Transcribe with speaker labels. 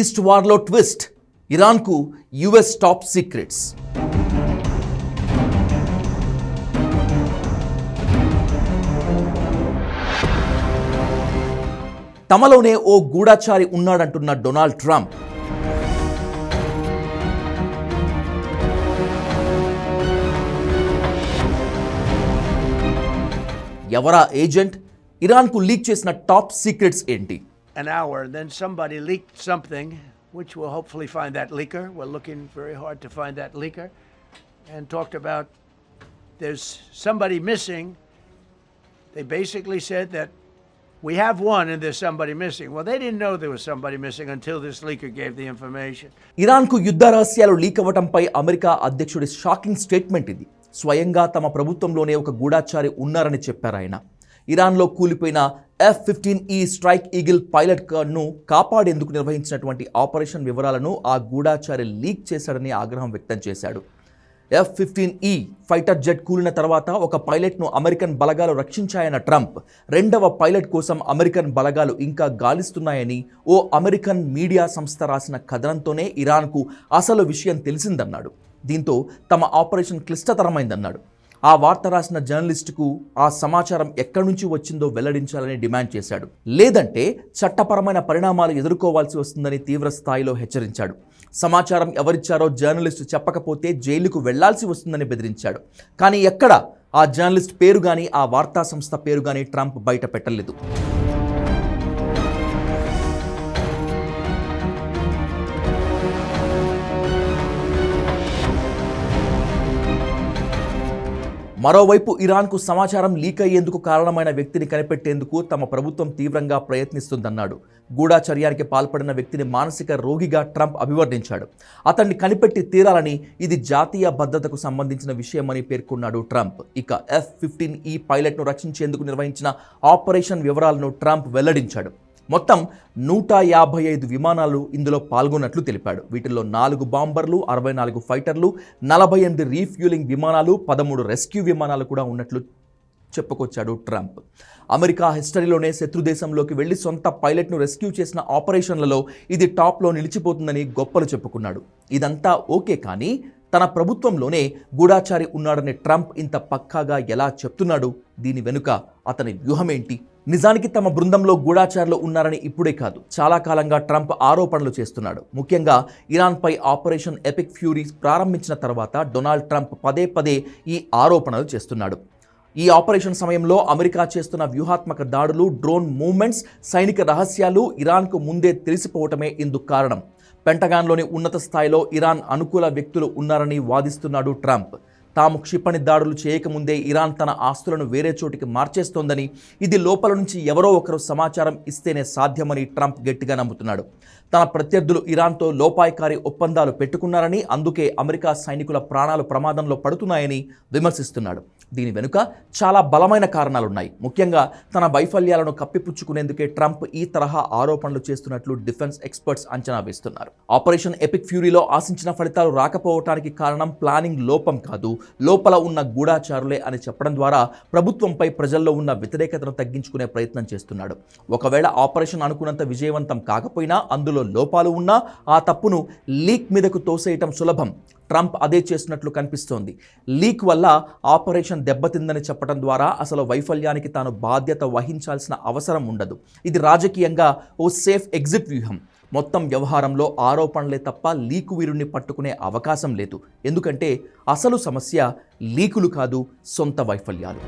Speaker 1: East వార్లో twist, ఇరాన్కు US top secrets. తమలోనే ఓ గూఢాచారి ఉన్నాడంటున్న డొనాల్డ్ ట్రంప్. ఎవరా ఏజెంట్? ఇరాన్కు లీక్ చేసిన టాప్ సీక్రెట్స్ ఏంటి?
Speaker 2: An hour, and then somebody leaked something, which we'll hopefully find that leaker. We're looking very hard to find that leaker, and talked about there's somebody missing. They basically said that we have one and there's somebody missing. Well, they didn't know there was somebody missing until this leaker gave the information.
Speaker 1: ఇరాన్కు యుద్ధ రహస్యాలు leak అవ్వటంపై America అధ్యక్షుడి shocking statement ఇది. స్వయంగా తమ ప్రభుత్వంలోనే ఒక గూఢాచారి ఉన్నారని చెప్పారు ఆయన. ఇరాన్లో కూలిపోయిన F-15E స్ట్రైక్ ఈగిల్ పైలట్ను కాపాడేందుకు నిర్వహించినటువంటి ఆపరేషన్ వివరాలను ఆ గూఢాచారి లీక్ చేశాడని ఆగ్రహం వ్యక్తం చేశాడు. F-15E ఫైటర్ జెట్ కూలిన తర్వాత ఒక పైలట్ను అమెరికన్ బలగాలు రక్షించాయన్న ట్రంప్, రెండవ పైలట్ కోసం అమెరికన్ బలగాలు ఇంకా గాలిస్తున్నాయని ఓ అమెరికన్ మీడియా సంస్థ రాసిన కథనంతోనే ఇరాన్కు అసలు విషయం తెలిసిందన్నాడు. దీంతో తమ ఆపరేషన్ క్లిష్టతరమైందన్నాడు. ఆ వార్త రాసిన జర్నలిస్టుకు ఆ సమాచారం ఎక్కడి నుంచి వచ్చిందో వెల్లడించాలని డిమాండ్ చేశాడు. లేదంటే చట్టపరమైన పరిణామాలు ఎదుర్కోవాల్సి వస్తుందని తీవ్ర స్థాయిలో హెచ్చరించాడు. సమాచారం ఎవరిచ్చారో జర్నలిస్టు చెప్పకపోతే జైలుకు వెళ్లాల్సి వస్తుందని బెదిరించాడు. కానీ ఎక్కడ ఆ జర్నలిస్ట్ పేరు కానీ ఆ వార్తా సంస్థ పేరు కానీ ట్రంప్ బయట పెట్టలేదు. మరోవైపు ఇరాన్కు సమాచారం లీక్ అయ్యేందుకు కారణమైన వ్యక్తిని కనిపెట్టేందుకు తమ ప్రభుత్వం తీవ్రంగా ప్రయత్నిస్తుందన్నాడు. గూఢాచర్యానికి పాల్పడిన వ్యక్తిని మానసిక రోగిగా ట్రంప్ అభివర్ణించాడు. అతన్ని కనిపెట్టి తీరాలని, ఇది జాతీయ భద్రతకు సంబంధించిన విషయమని పేర్కొన్నాడు ట్రంప్. ఇక F-15E పైలట్ను రక్షించేందుకు నిర్వహించిన ఆపరేషన్ వివరాలను ట్రంప్ వెల్లడించాడు. మొత్తం 155 విమానాలు ఇందులో పాల్గొన్నట్లు తెలిపాడు. వీటిల్లో 4 బాంబర్లు, 64 ఫైటర్లు, 48 రీఫ్యూలింగ్ విమానాలు, 13 రెస్క్యూ విమానాలు కూడా ఉన్నట్లు చెప్పుకొచ్చాడు ట్రంప్. అమెరికా హిస్టరీలోనే శత్రుదేశంలోకి వెళ్లి సొంత పైలట్ను రెస్క్యూ చేసిన ఆపరేషన్లలో ఇది టాప్లో నిలిచిపోతుందని గొప్పలు చెప్పుకున్నాడు. ఇదంతా ఓకే, కానీ తన ప్రభుత్వంలోనే గూఢాచారి ఉన్నాడని ట్రంప్ ఇంత పక్కాగా ఎలా చెప్తున్నాడు? దీని వెనుక అతని వ్యూహమేంటి? నిజానికి తమ బృందంలో గూఢాచారులు ఉన్నారని ఇప్పుడే కాదు, చాలా కాలంగా ట్రంప్ ఆరోపణలు చేస్తున్నాడు. ముఖ్యంగా ఇరాన్పై ఆపరేషన్ ఎపిక్ ఫ్యూరీ ప్రారంభించిన తర్వాత డొనాల్డ్ ట్రంప్ పదే పదే ఈ ఆరోపణలు చేస్తున్నాడు. ఈ ఆపరేషన్ సమయంలో అమెరికా చేస్తున్న వ్యూహాత్మక దాడులు, డ్రోన్ మూవ్మెంట్స్, సైనిక రహస్యాలు ఇరాన్కు ముందే తెలిసిపోవటమే ఇందుకు కారణం. పెంటగాన్లోని ఉన్నత స్థాయిలో ఇరాన్ అనుకూల వ్యక్తులు ఉన్నారని వాదిస్తున్నాడు ట్రంప్. తాము క్షిపణి దాడులు చేయకముందే ఇరాన్ తన ఆస్తులను వేరే చోటికి మార్చేస్తోందని, ఇది లోపల నుంచి ఎవరో ఒకరు సమాచారం ఇస్తేనే సాధ్యమని ట్రంప్ గట్టిగా నమ్ముతున్నాడు. తన ప్రత్యర్థులు ఇరాన్తో లోపాయకారి ఒప్పందాలు పెట్టుకున్నారని, అందుకే అమెరికా సైనికుల ప్రాణాలు ప్రమాదంలో పడుతున్నాయని విమర్శిస్తున్నాడు. దీని వెనుక చాలా బలమైన కారణాలున్నాయి. ముఖ్యంగా తన వైఫల్యాలను కప్పిపుచ్చుకునేందుకే ట్రంప్ ఈ తరహా ఆరోపణలు చేస్తున్నట్లు డిఫెన్స్ ఎక్స్పర్ట్స్ అంచనా వేస్తున్నారు. ఆపరేషన్ ఎపిక్ ఫ్యూరీలో ఆశించిన ఫలితాలు రాకపోవటానికి కారణం ప్లానింగ్ లోపం కాదు, లోపల ఉన్న గూఢాచారులే అని చెప్పడం ద్వారా ప్రభుత్వంపై ప్రజల్లో ఉన్న వ్యతిరేకతను తగ్గించుకునే ప్రయత్నం చేస్తున్నాడు. ఒకవేళ ఆపరేషన్ అనుకున్నంత విజయవంతం కాకపోయినా, అందులో లోపాలు ఉన్నా ఆ తప్పును లీక్ మీదకు తోసేయటం సులభం. ట్రంప్ అదే చేస్తున్నట్లు కనిపిస్తోంది. లీక్ వల్ల ఆపరేషన్ దెబ్బతిందని చెప్పడం ద్వారా అసలు వైఫల్యానికి తాను బాధ్యత వహించాల్సిన అవసరం ఉండదు. ఇది రాజకీయంగా ఓ సేఫ్ ఎగ్జిట్ వ్యూహం. మొత్తం వ్యవహారంలో ఆరోపణలే తప్ప లీకు వీరుణ్ణి పట్టుకునే అవకాశం లేదు. ఎందుకంటే అసలు సమస్య లీకులు కాదు, సొంత వైఫల్యాలు.